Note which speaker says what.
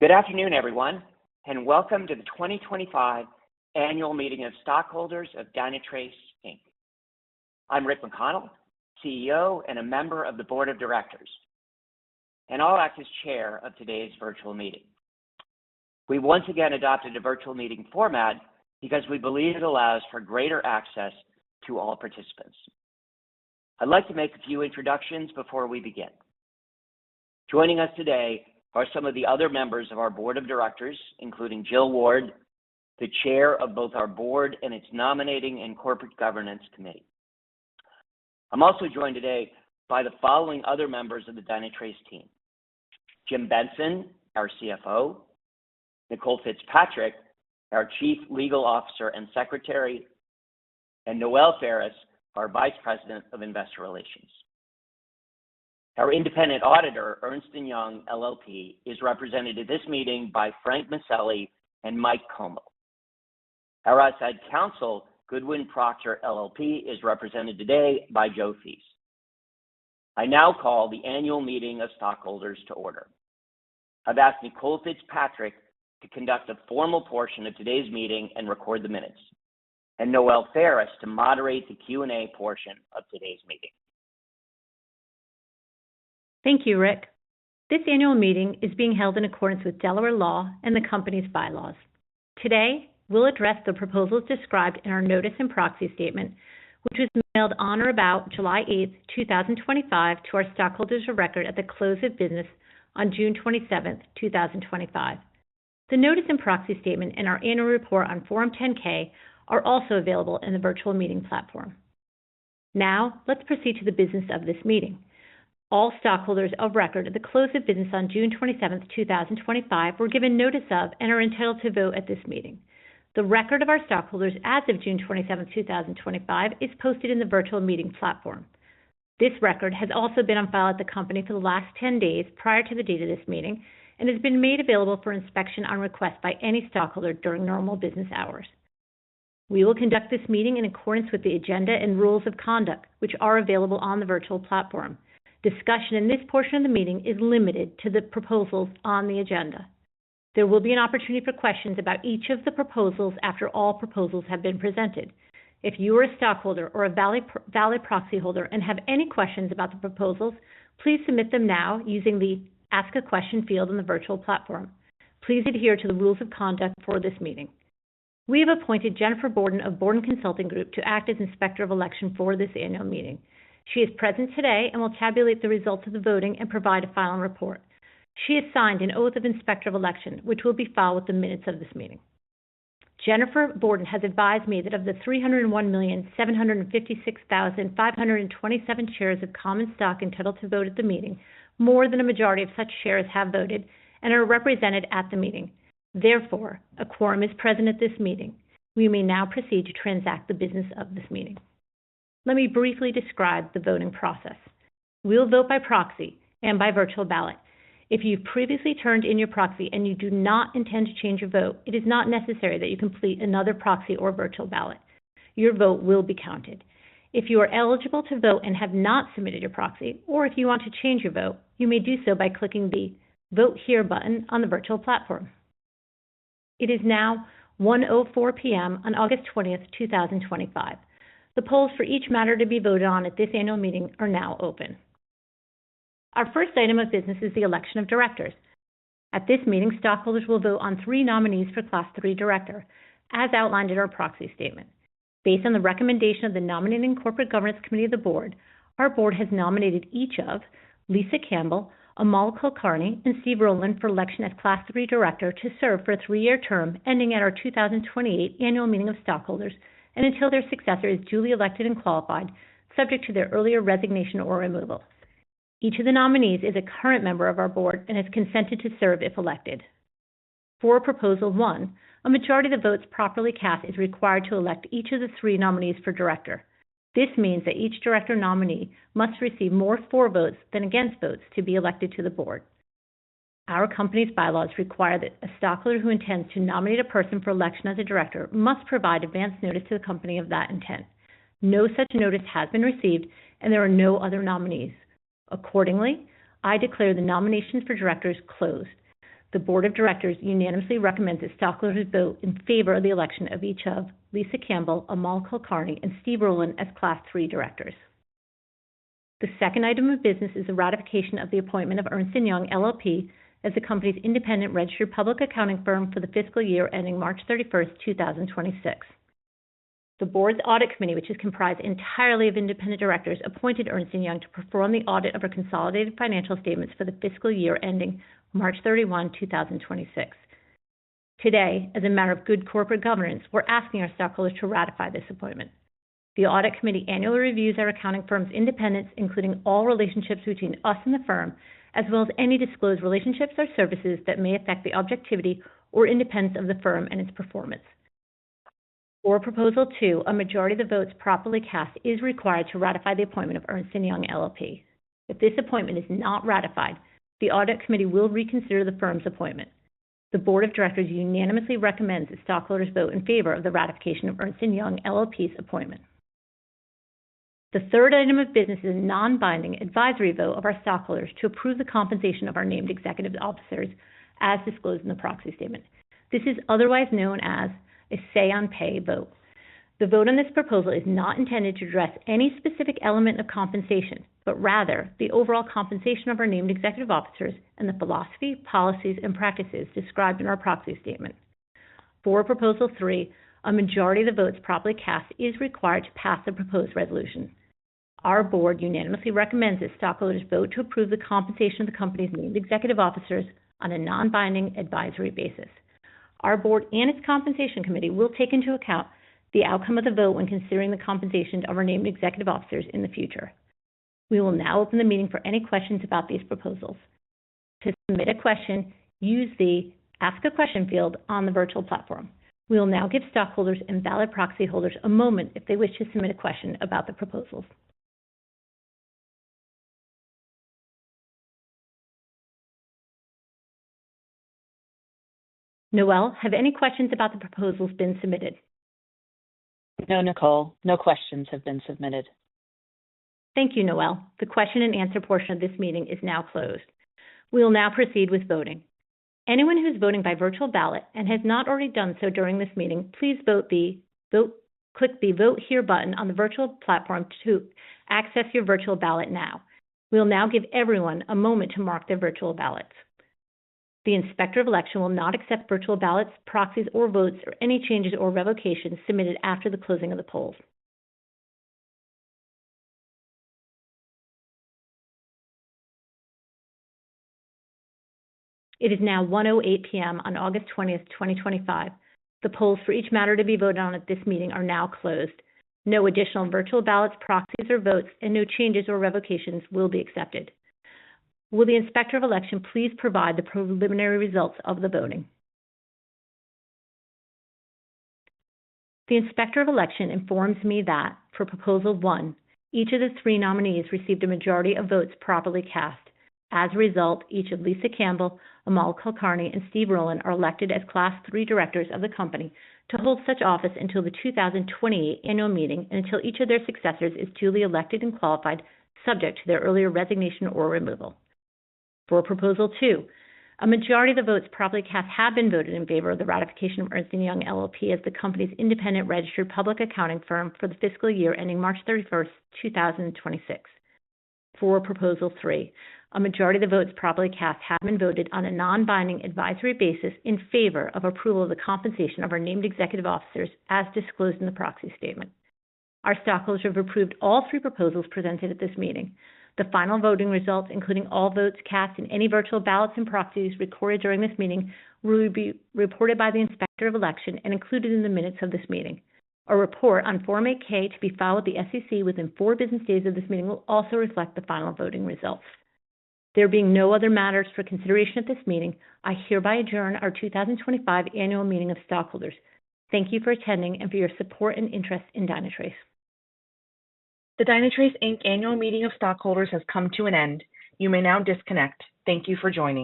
Speaker 1: Good afternoon, everyone, and welcome to the 2025 Annual Meeting of Stockholders of Dynatrace, Inc. I'm Rick McConnell, CEO and a member of the Board of Directors, and I'll act as chair of today's virtual meeting. We once again adopted a virtual meeting format because we believe it allows for greater access to all participants. I'd like to make a few introductions before we begin. Joining us today are some of the other members of our board of directors, including Jill Ward, the chair of both our board and its nominating and corporate governance committee. I'm also joined today by the following other members of the Dynatrace team: Jim Benson, our CFO, Nicole Fitzpatrick, our chief legal officer and secretary, and Noelle Ferris, our vice president of investor relations. Our independent auditor, Ernst & Young LLP, is represented at this meeting by Frank Maselli and Mike Como. Our outside counsel, Goodwin Procter LLP, is represented today by Joe Thies. I now call the annual meeting of stockholders to order. I've asked Nicole Fitzpatrick to conduct the formal portion of today's meeting and record the minutes, and Noelle Ferris to moderate the Q&A portion of today's meeting.
Speaker 2: Thank you, Rick. This annual meeting is being held in accordance with Delaware law and the company's bylaws. Today, we'll address the proposals described in our notice and proxy statement, which was mailed on or about July 8, 2025 to our stockholders of record at the close of business on June 27, 2025. The notice and proxy statement and our annual report on Form 10-K are also available in the virtual meeting platform. Now, let's proceed to the business of this meeting. All stockholders of record at the close of business on June 27, 2025 were given notice of and are entitled to vote at this meeting. The record of our stockholders as of June 27, 2025 is posted in the virtual meeting platform. This record has also been on file at the company for the last 10 days prior to the date of this meeting and has been made available for inspection on request by any stockholder during normal business hours. We will conduct this meeting in accordance with the agenda and rules of conduct, which are available on the virtual platform. Discussion in this portion of the meeting is limited to the proposals on the agenda. There will be an opportunity for questions about each of the proposals after all proposals have been presented. If you are a stockholder or a valid proxy holder and have any questions about the proposals, please submit them now using the Ask a Question field in the virtual platform. Please adhere to the rules of conduct for this meeting. We have appointed Jennifer Borden of Borden Consulting Group to act as Inspector of Election for this annual meeting. She is present today and will tabulate the results of the voting and provide a final report. She has signed an oath of Inspector of Election, which will be filed with the minutes of this meeting. Jennifer Borden has advised me that of the 301,756,527 shares of common stock entitled to vote at the meeting, more than a majority of such shares have voted and are represented at the meeting. Therefore, a quorum is present at this meeting. We may now proceed to transact the business of this meeting. Let me briefly describe the voting process. We'll vote by proxy and by virtual ballot. If you've previously turned in your proxy and you do not intend to change your vote, it is not necessary that you complete another proxy or virtual ballot. Your vote will be counted. If you are eligible to vote and have not submitted your proxy, or if you want to change your vote, you may do so by clicking the Vote Here button on the virtual platform. It is now 1:04 p.m. on August 20th, 2025. The polls for each matter to be voted on at this annual meeting are now open. Our first item of business is the election of directors. At this meeting, stockholders will vote on 3 nominees for Class 3 Director, as outlined in our proxy statement. Based on the recommendation of the Nominating and Corporate Governance Committee of the Board, our Board has nominated each of Lisa Campbell, Amal Kulkarni, and Steve Rowland for election as Class 3 Director to serve for a 3-year term ending at our 2028 Annual Meeting of Stockholders and until their successor is duly elected and qualified, subject to their earlier resignation or removal. Each of the nominees is a current member of our board and has consented to serve if elected. For Proposal 1, a majority of the votes properly cast is required to elect each of the 3 nominees for director. This means that each director nominee must receive more for votes than against votes to be elected to the board. Our company's bylaws require that a stockholder who intends to nominate a person for election as a director must provide advance notice to the company of that intent. No such notice has been received, and there are no other nominees. Accordingly, I declare the nominations for directors closed. The Board of Directors unanimously recommends that stockholders vote in favor of the election of each of Lisa Campbell, Amal Kulkarni, and Steve Rowland as Class 3 directors. The second item of business is the ratification of the appointment of Ernst & Young LLP as the company's independent registered public accounting firm for the fiscal year ending March 31st, 2026. The board's audit committee, which is comprised entirely of independent directors, appointed Ernst & Young to perform the audit of our consolidated financial statements for the fiscal year ending March 31, 2026. Today, as a matter of good corporate governance, we're asking our stockholders to ratify this appointment. The audit committee annually reviews our accounting firm's independence, including all relationships between us and the firm, as well as any disclosed relationships or services that may affect the objectivity or independence of the firm and its performance. For Proposal 2, a majority of the votes properly cast is required to ratify the appointment of Ernst & Young LLP. If this appointment is not ratified, the Audit Committee will reconsider the firm's appointment. The Board of Directors unanimously recommends that stockholders vote in favor of the ratification of Ernst & Young LLP's appointment. The third item of business is a non-binding advisory vote of our stockholders to approve the compensation of our named executive officers as disclosed in the proxy statement. This is otherwise known as a say-on-pay vote. The vote on this proposal is not intended to address any specific element of compensation, but rather the overall compensation of our named executive officers and the philosophy, policies, and practices described in our proxy statement. For Proposal 3, a majority of the votes properly cast is required to pass the proposed resolution. Our board unanimously recommends that stockholders vote to approve the compensation of the company's named executive officers on a non-binding advisory basis. Our board and its compensation committee will take into account the outcome of the vote when considering the compensation of our named executive officers in the future. We will now open the meeting for any questions about these proposals. To submit a question, use the Ask a Question field on the virtual platform. We will now give stockholders and valid proxy holders a moment if they wish to submit a question about the proposals. Noelle, have any questions about the proposals been submitted?
Speaker 3: No, Nicole. No questions have been submitted.
Speaker 2: Thank you, Noelle. The question and answer portion of this meeting is now closed. We will now proceed with voting. Anyone who is voting by virtual ballot and has not already done so during this meeting, please click the Vote Here button on the virtual platform to access your virtual ballot now. We will now give everyone a moment to mark their virtual ballots. The Inspector of Election will not accept virtual ballots, proxies, or votes, or any changes or revocations submitted after the closing of the polls. It is now 1:08 p.m. on August 20th, 2025. The polls for each matter to be voted on at this meeting are now closed. No additional virtual ballots, proxies, or votes, and no changes or revocations will be accepted. Will the Inspector of Election please provide the preliminary results of the voting? The Inspector of Election informs me that, for Proposal 1, each of the 3 nominees received a majority of votes properly cast. As a result, each of Lisa Campbell, Amal Kulkarni, and Steve Rowland are elected as Class 3 directors of the company to hold such office until the 2028 annual meeting and until each of their successors is duly elected and qualified, subject to their earlier resignation or removal. For Proposal 2, a majority of the votes properly cast have been voted in favor of the ratification of Ernst & Young LLP as the company's independent registered public accounting firm for the fiscal year ending March 31st, 2026. For Proposal 3, a majority of the votes properly cast have been voted on a non-binding advisory basis in favor of approval of the compensation of our named executive officers as disclosed in the proxy statement. Our stockholders have approved all 3 proposals presented at this meeting. The final voting results, including all votes cast in any virtual ballots and proxies recorded during this meeting, will be reported by the Inspector of Election and included in the minutes of this meeting. A report on Form 8-K to be filed with the SEC within 4 business days of this meeting will also reflect the final voting results. There being no other matters for consideration at this meeting, I hereby adjourn our 2025 Annual Meeting of Stockholders. Thank you for attending and for your support and interest in Dynatrace.
Speaker 4: The Dynatrace Inc. Annual Meeting of Stockholders has come to an end. You may now disconnect. Thank you for joining.